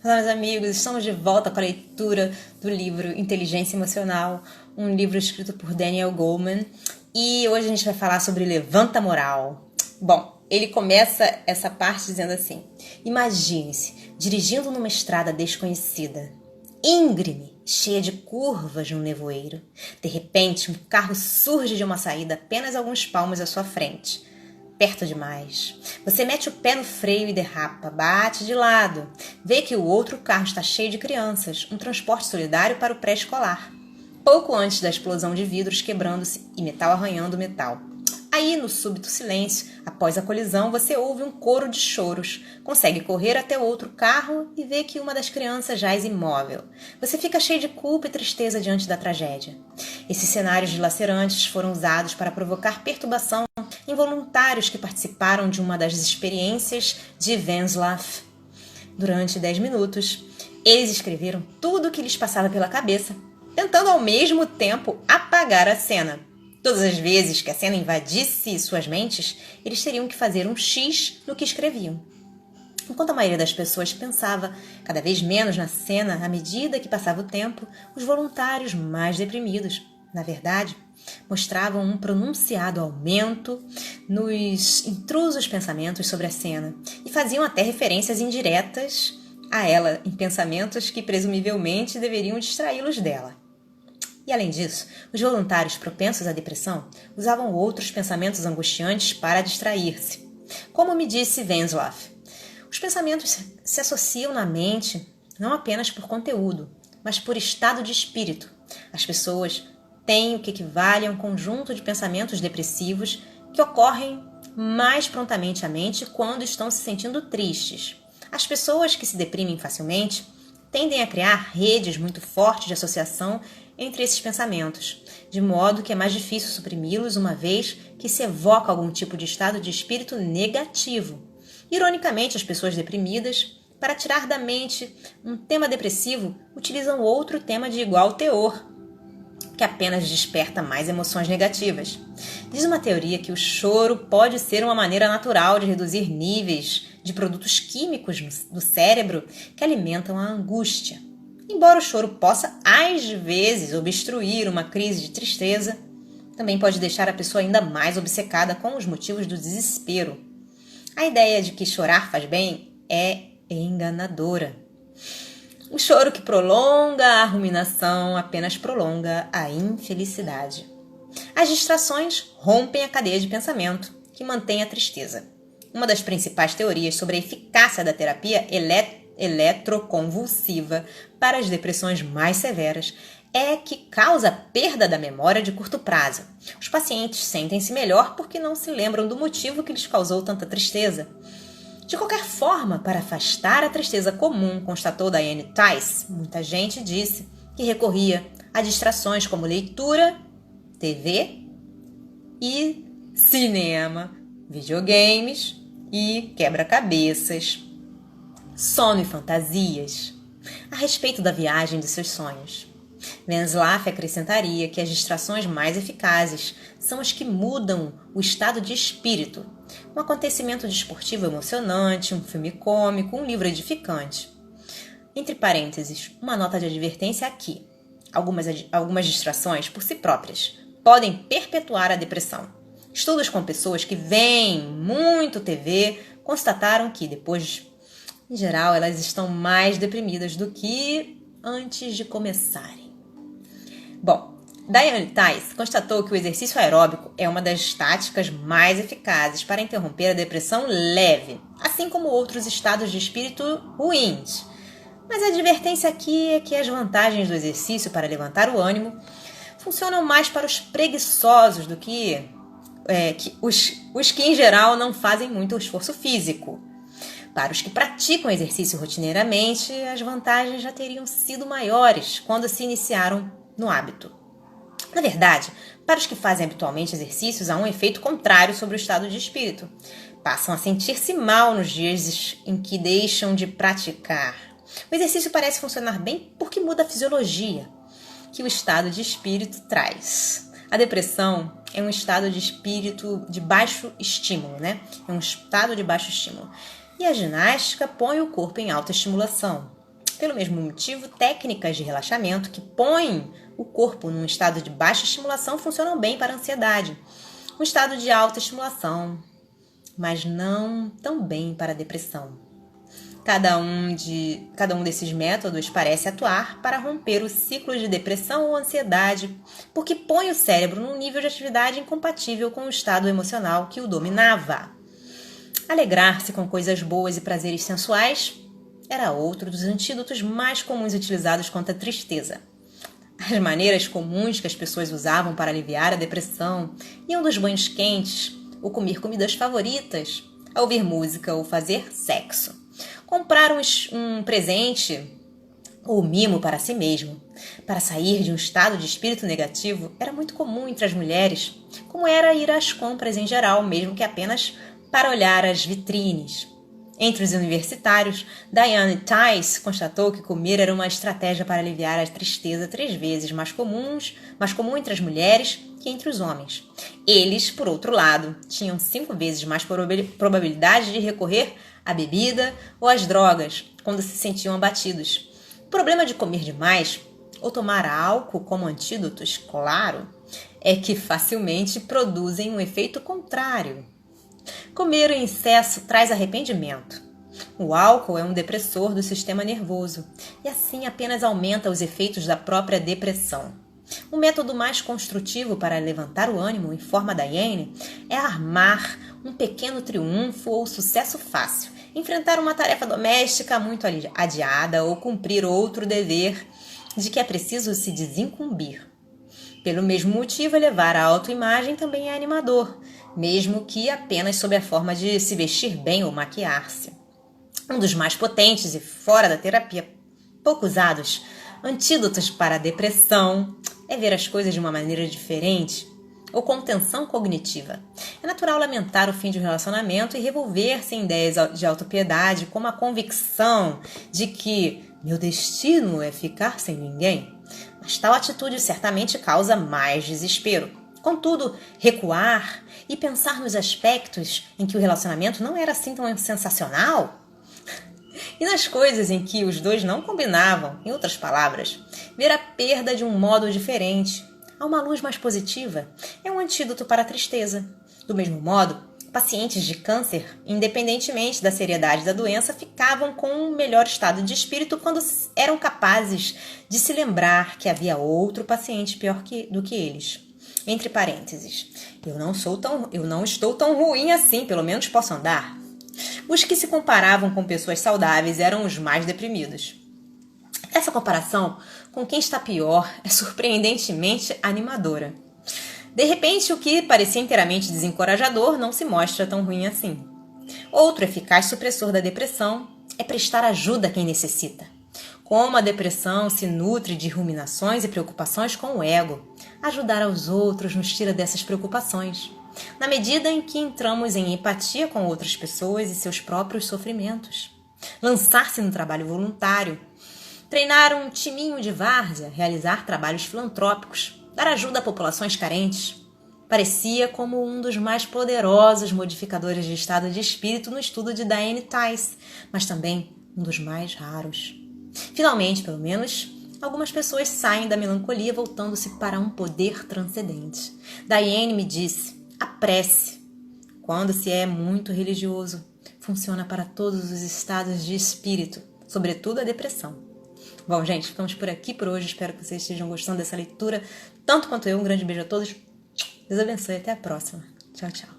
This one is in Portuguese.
Olá, meus amigos, estamos de volta com a leitura do livro Inteligência Emocional, um livro escrito por Daniel Goleman, e hoje a gente vai falar sobre Levanta a Moral. Bom, ele começa essa parte dizendo assim: imagine-se dirigindo numa estrada desconhecida, íngreme, cheia de curvas num nevoeiro. De repente, um carro surge de uma saída apenas alguns palmos à sua frente. Perto demais. Você mete o pé no freio e derrapa, bate de lado. Vê que o outro carro está cheio de crianças, um transporte solidário para o pré-escolar. Pouco antes da explosão de vidros quebrando-se e metal arranhando metal. Aí, no súbito silêncio, após a colisão, você ouve um coro de choros. Consegue correr até o outro carro e vê que uma das crianças jaz imóvel. Você fica cheio de culpa e tristeza diante da tragédia. Esses cenários dilacerantes foram usados para provocar perturbação em voluntários que participaram de uma das experiências de Vanslav. Durante 10 minutos, eles escreveram tudo o que lhes passava pela cabeça, tentando ao mesmo tempo apagar a cena. Todas as vezes que a cena invadisse suas mentes, eles teriam que fazer um X no que escreviam. Enquanto a maioria das pessoas pensava cada vez menos na cena à medida que passava o tempo, os voluntários mais deprimidos, na verdade, mostravam um pronunciado aumento nos intrusos pensamentos sobre a cena e faziam até referências indiretas a ela em pensamentos que presumivelmente deveriam distraí-los dela. E além disso, os voluntários propensos à depressão usavam outros pensamentos angustiantes para distrair-se. Como me disse Vanslav, os pensamentos se associam na mente não apenas por conteúdo, mas por estado de espírito. As pessoas têm o que equivale a um conjunto de pensamentos depressivos que ocorrem mais prontamente à mente quando estão se sentindo tristes. As pessoas que se deprimem facilmente tendem a criar redes muito fortes de associação entre esses pensamentos, de modo que é mais difícil suprimi-los uma vez que se evoca algum tipo de estado de espírito negativo. Ironicamente, as pessoas deprimidas, para tirar da mente um tema depressivo, utilizam outro tema de igual teor, que apenas desperta mais emoções negativas. Diz uma teoria que o choro pode ser uma maneira natural de reduzir níveis de produtos químicos do cérebro que alimentam a angústia. Embora o choro possa, às vezes, obstruir uma crise de tristeza, também pode deixar a pessoa ainda mais obcecada com os motivos do desespero. A ideia de que chorar faz bem é enganadora. O choro que prolonga a ruminação apenas prolonga a infelicidade. As distrações rompem a cadeia de pensamento, que mantém a tristeza. Uma das principais teorias sobre a eficácia da terapia eletroconvulsiva para as depressões mais severas é que causa perda da memória de curto prazo. Os pacientes sentem-se melhor porque não se lembram do motivo que lhes causou tanta tristeza. De qualquer forma, para afastar a tristeza comum, constatou Dianne Tice, muita gente disse que recorria a distrações como leitura, TV e cinema, videogames e quebra-cabeças, sono e fantasias, a respeito da viagem de seus sonhos. Vanslav acrescentaria que as distrações mais eficazes são as que mudam o estado de espírito. Um acontecimento desportivo emocionante, um filme cômico, um livro edificante. Entre parênteses, uma nota de advertência aqui. Algumas distrações, por si próprias, podem perpetuar a depressão. Estudos com pessoas que veem muito TV constataram que, depois, em geral, elas estão mais deprimidas do que antes de começarem. Bom, Dianne Tice constatou que o exercício aeróbico é uma das táticas mais eficazes para interromper a depressão leve, assim como outros estados de espírito ruins. Mas a advertência aqui é que as vantagens do exercício para levantar o ânimo funcionam mais para os preguiçosos do que os que, em geral, não fazem muito esforço físico. Para os que praticam exercício rotineiramente, as vantagens já teriam sido maiores quando se iniciaram no hábito. Na verdade, para os que fazem habitualmente exercícios, há um efeito contrário sobre o estado de espírito. Passam a sentir-se mal nos dias em que deixam de praticar. O exercício parece funcionar bem porque muda a fisiologia que o estado de espírito traz. A depressão é um estado de espírito de baixo estímulo, É um estado de baixo estímulo. E a ginástica põe o corpo em alta estimulação. Pelo mesmo motivo, técnicas de relaxamento que põem o corpo num estado de baixa estimulação funcionam bem para a ansiedade, um estado de alta estimulação, mas não tão bem para a depressão. Cada um desses métodos parece atuar para romper o ciclo de depressão ou ansiedade, porque põe o cérebro num nível de atividade incompatível com o estado emocional que o dominava. Alegrar-se com coisas boas e prazeres sensuais era outro dos antídotos mais comuns utilizados contra a tristeza. As maneiras comuns que as pessoas usavam para aliviar a depressão iam dos banhos quentes, ou comer comidas favoritas, a ouvir música ou fazer sexo. Comprar um presente ou mimo para si mesmo, para sair de um estado de espírito negativo, era muito comum entre as mulheres, como era ir às compras em geral, mesmo que apenas para olhar as vitrines. Entre os universitários, Dianne Tice constatou que comer era uma estratégia para aliviar a tristeza 3 vezes mais comum entre as mulheres que entre os homens. Eles, por outro lado, tinham 5 vezes mais probabilidade de recorrer à bebida ou às drogas quando se sentiam abatidos. O problema de comer demais ou tomar álcool como antídotos, claro, é que facilmente produzem um efeito contrário. Comer em excesso traz arrependimento. O álcool é um depressor do sistema nervoso e assim apenas aumenta os efeitos da própria depressão. O método mais construtivo para levantar o ânimo, informa Dianne, é armar um pequeno triunfo ou sucesso fácil, enfrentar uma tarefa doméstica muito adiada ou cumprir outro dever de que é preciso se desincumbir. Pelo mesmo motivo, elevar a autoimagem também é animador, mesmo que apenas sob a forma de se vestir bem ou maquiar-se. Um dos mais potentes e fora da terapia, pouco usados, antídotos para a depressão é ver as coisas de uma maneira diferente ou contenção cognitiva. É natural lamentar o fim de um relacionamento e revolver-se em ideias de autopiedade como a convicção de que meu destino é ficar sem ninguém. Mas tal atitude certamente causa mais desespero. Contudo, recuar e pensar nos aspectos em que o relacionamento não era assim tão sensacional e nas coisas em que os dois não combinavam, em outras palavras, ver a perda de um modo diferente, a uma luz mais positiva, é um antídoto para a tristeza. Do mesmo modo, pacientes de câncer, independentemente da seriedade da doença, ficavam com um melhor estado de espírito quando eram capazes de se lembrar que havia outro paciente pior do que eles. Entre parênteses, eu não estou tão ruim assim, pelo menos posso andar. Os que se comparavam com pessoas saudáveis eram os mais deprimidos. Essa comparação com quem está pior é surpreendentemente animadora. De repente, o que parecia inteiramente desencorajador não se mostra tão ruim assim. Outro eficaz supressor da depressão é prestar ajuda a quem necessita. Como a depressão se nutre de ruminações e preocupações com o ego, ajudar aos outros nos tira dessas preocupações, na medida em que entramos em empatia com outras pessoas e seus próprios sofrimentos. Lançar-se no trabalho voluntário, treinar um timinho de várzea, realizar trabalhos filantrópicos, dar ajuda a populações carentes, parecia como um dos mais poderosos modificadores de estado de espírito no estudo de Dianne Tice, mas também um dos mais raros. Finalmente, pelo menos, algumas pessoas saem da melancolia voltando-se para um poder transcendente. Dianne me disse, a prece, quando se é muito religioso, funciona para todos os estados de espírito, sobretudo a depressão. Bom, gente, ficamos por aqui por hoje. Espero que vocês estejam gostando dessa leitura, tanto quanto eu. Um grande beijo a todos. Deus abençoe. Até a próxima. Tchau, tchau.